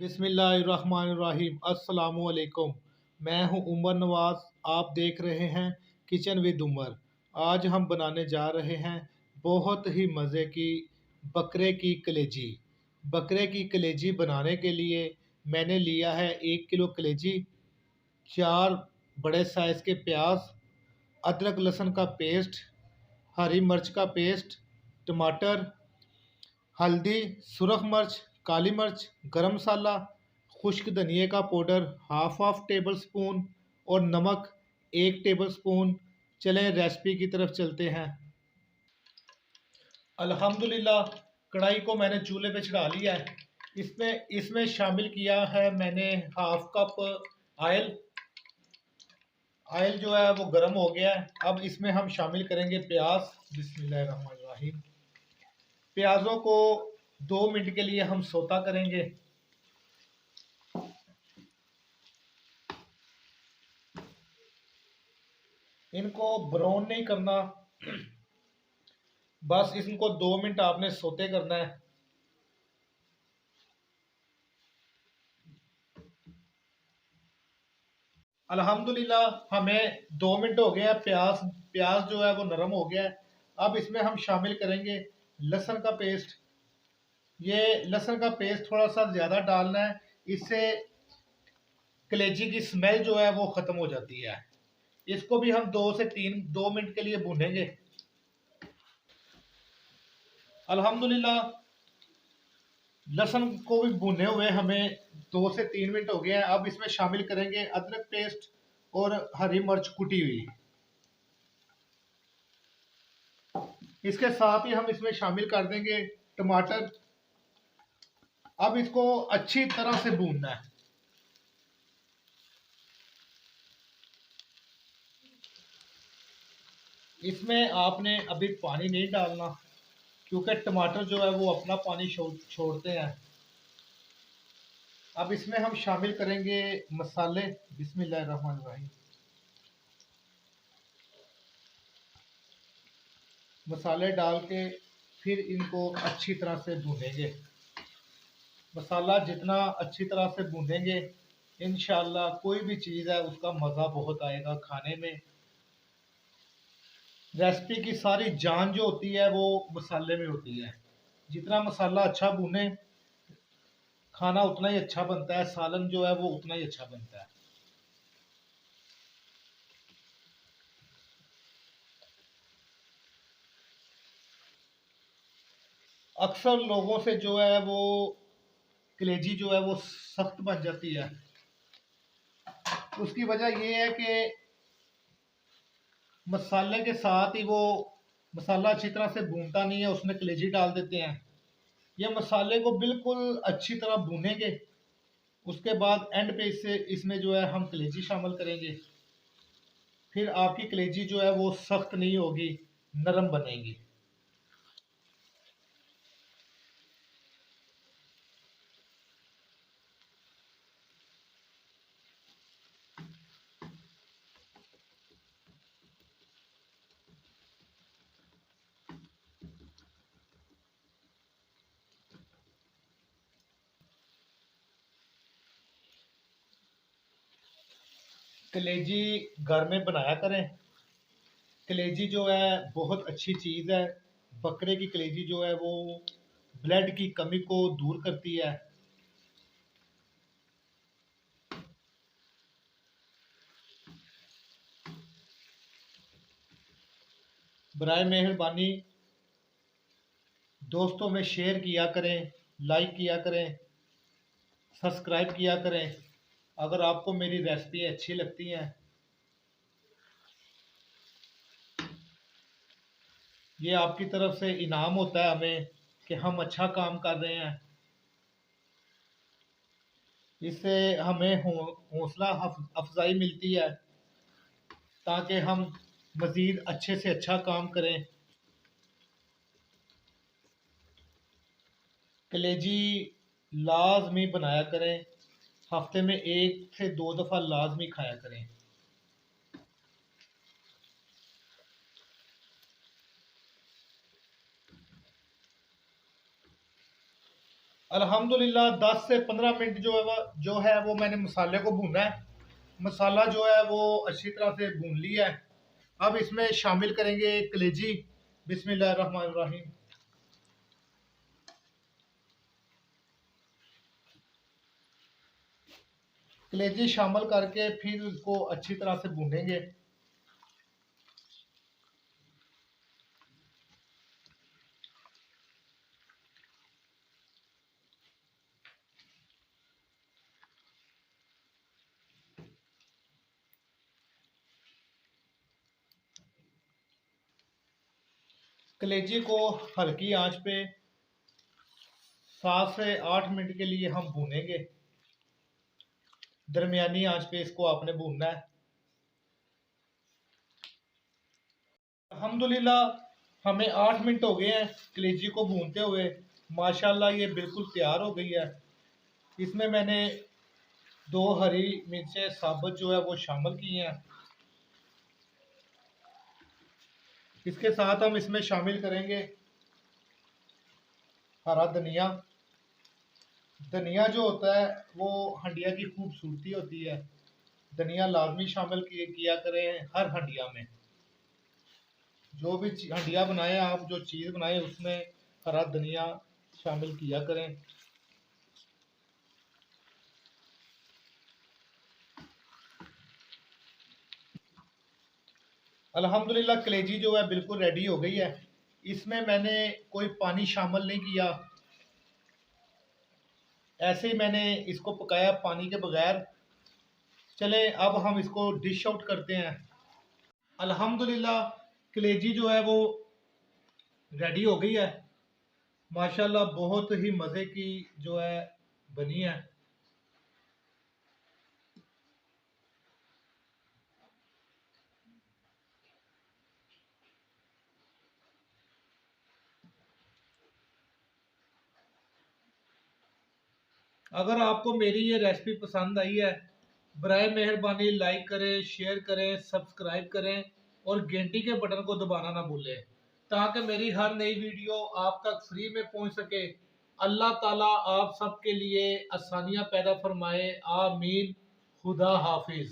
बिस्मिल्लाहिर्रहमानिर्रहीम अस्सलामुअलैकुम। मैं हूं उमर नवाज़। आप देख रहे हैं किचन विद उमर। आज हम बनाने जा रहे हैं बहुत ही मज़े की बकरे की कलेजी। बकरे की कलेजी बनाने के लिए मैंने लिया है 1 किलो कलेजी, 4 बड़े साइज़ के प्याज, अदरक लहसुन का पेस्ट, हरी मिर्च का पेस्ट, टमाटर, हल्दी, सुरख मिर्च, काली मिर्च, गरम मसाला, खुश्क धनिए का पाउडर हाफ टेबल स्पून और नमक 1 टेबल स्पून। चलें रेसिपी की तरफ चलते हैं। अल्हम्दुलिल्लाह कढ़ाई को मैंने चूल्हे पे चढ़ा लिया है। इसमें इसमें शामिल किया है मैंने हाफ कप ऑयल। ऑयल जो है वो गर्म हो गया है। अब इसमें हम शामिल करेंगे प्याज। बिस्मिल्लाहिर्रहमानिर्रहीम। प्याज़ों को 2 मिनट के लिए हम सोता करेंगे। इनको ब्राउन नहीं करना, बस इनको 2 मिनट आपने सोते करना है। अल्हम्दुलिल्लाह हमें 2 मिनट हो गया। प्याज प्याज जो है वो नरम हो गया है। अब इसमें हम शामिल करेंगे लहसुन का पेस्ट। ये लहसुन का पेस्ट थोड़ा सा ज़्यादा डालना है, इससे कलेजी की स्मेल जो है वो ख़त्म हो जाती है। इसको भी हम 2 मिनट के लिए भूनेंगे। अल्हम्दुलिल्लाह लहसुन को भी भुने हुए हमें 2 से 3 मिनट हो गए हैं। अब इसमें शामिल करेंगे अदरक पेस्ट और हरी मिर्च कुटी हुई। इसके साथ ही हम इसमें शामिल कर देंगे टमाटर। अब इसको अच्छी तरह से भूनना है। इसमें आपने अभी पानी नहीं डालना, क्योंकि टमाटर जो है वो अपना पानी छोड़ते हैं। अब इसमें हम शामिल करेंगे मसाले। बिस्मिल्लाहिर्रहमानिर्रहीम। मसाले डाल के फिर इनको अच्छी तरह से भूनेंगे। मसाला जितना अच्छी तरह से भूनेंगे, इंशाल्लाह कोई भी चीज़ है उसका मज़ा बहुत आएगा खाने में। रेसिपी की सारी जान जो होती है वो मसाले में होती है। जितना मसाला अच्छा भुने, खाना उतना ही अच्छा बनता है, सालन जो है वो उतना ही अच्छा बनता है। अक्सर लोगों से जो है वो कलेजी जो है वो सख्त बन जाती है। उसकी वजह ये है कि मसाले के साथ ही वो मसाला अच्छी तरह से भूनता नहीं है, उसमें कलेजी डाल देते हैं। ये मसाले को बिल्कुल अच्छी तरह भूनेंगे, उसके बाद एंड पे इसमें जो है हम कलेजी शामिल करेंगे। फिर आपकी कलेजी जो है वो सख्त नहीं होगी, नरम बनेगी। कलेजी घर में बनाया करें। कलेजी जो है बहुत अच्छी चीज़ है। बकरे की कलेजी जो है वो ब्लड की कमी को दूर करती है। बराए मेहरबानी दोस्तों में शेयर किया करें, लाइक किया करें, सब्सक्राइब किया करें अगर आपको मेरी रेसिपी अच्छी लगती हैं। ये आपकी तरफ से इनाम होता है हमें कि हम अच्छा काम कर रहे हैं। इससे हमें हौसला अफजाई मिलती है ताकि हम मज़ीद अच्छे से अच्छा काम करें। कलेजी लाजमी बनाया करें, हफ्ते में 1 से 2 दफ़ा लाजमी खाया करें। अल्हम्दुलिल्लाह 10 से 15 मिनट जो है वो मैंने मसाले को भूना है। मसाला जो है वो अच्छी तरह से भून लिया है। अब इसमें शामिल करेंगे कलेजी। बिस्मिल्लाहिर्रहमानिर्रहीम। कलेजी शामिल करके फिर उसको अच्छी तरह से भूनेंगे। कलेजी को हल्की आंच पे 7 से 8 मिनट के लिए हम भूनेंगे। दरमियानी आंच पे इसको आपने भूनना है। अल्हम्दुलिल्लाह हमें 8 मिनट हो गए हैं कलेजी को भूनते हुए। माशाल्लाह ये बिल्कुल तैयार हो गई है। इसमें मैंने 2 हरी मिर्चें साबुत जो है वो शामिल की हैं। इसके साथ हम इसमें शामिल करेंगे हरा धनिया। धनिया जो होता है वो हंडिया की खूबसूरती होती है। धनिया लाजमी शामिल किया करें हर हंडिया में। जो भी हंडिया बनाए आप, जो चीज़ बनाए उसमें हरा धनिया शामिल किया करें। अल्हम्दुलिल्लाह कलेजी जो है बिल्कुल रेडी हो गई है। इसमें मैंने कोई पानी शामिल नहीं किया, ऐसे ही मैंने इसको पकाया पानी के बगैर। चले अब हम इसको डिश आउट करते हैं। अल्हम्दुलिल्लाह कलेजी जो है वो रेडी हो गई है। माशाल्लाह बहुत ही मज़े की जो है बनी है। अगर आपको मेरी ये रेसिपी पसंद आई है, बराए मेहरबानी लाइक करें, शेयर करें, सब्सक्राइब करें और घंटी के बटन को दबाना ना भूलें, ताकि मेरी हर नई वीडियो आप तक फ्री में पहुंच सके। अल्लाह ताला आप सबके लिए आसानियां पैदा फरमाए। आमीन। खुदा हाफिज।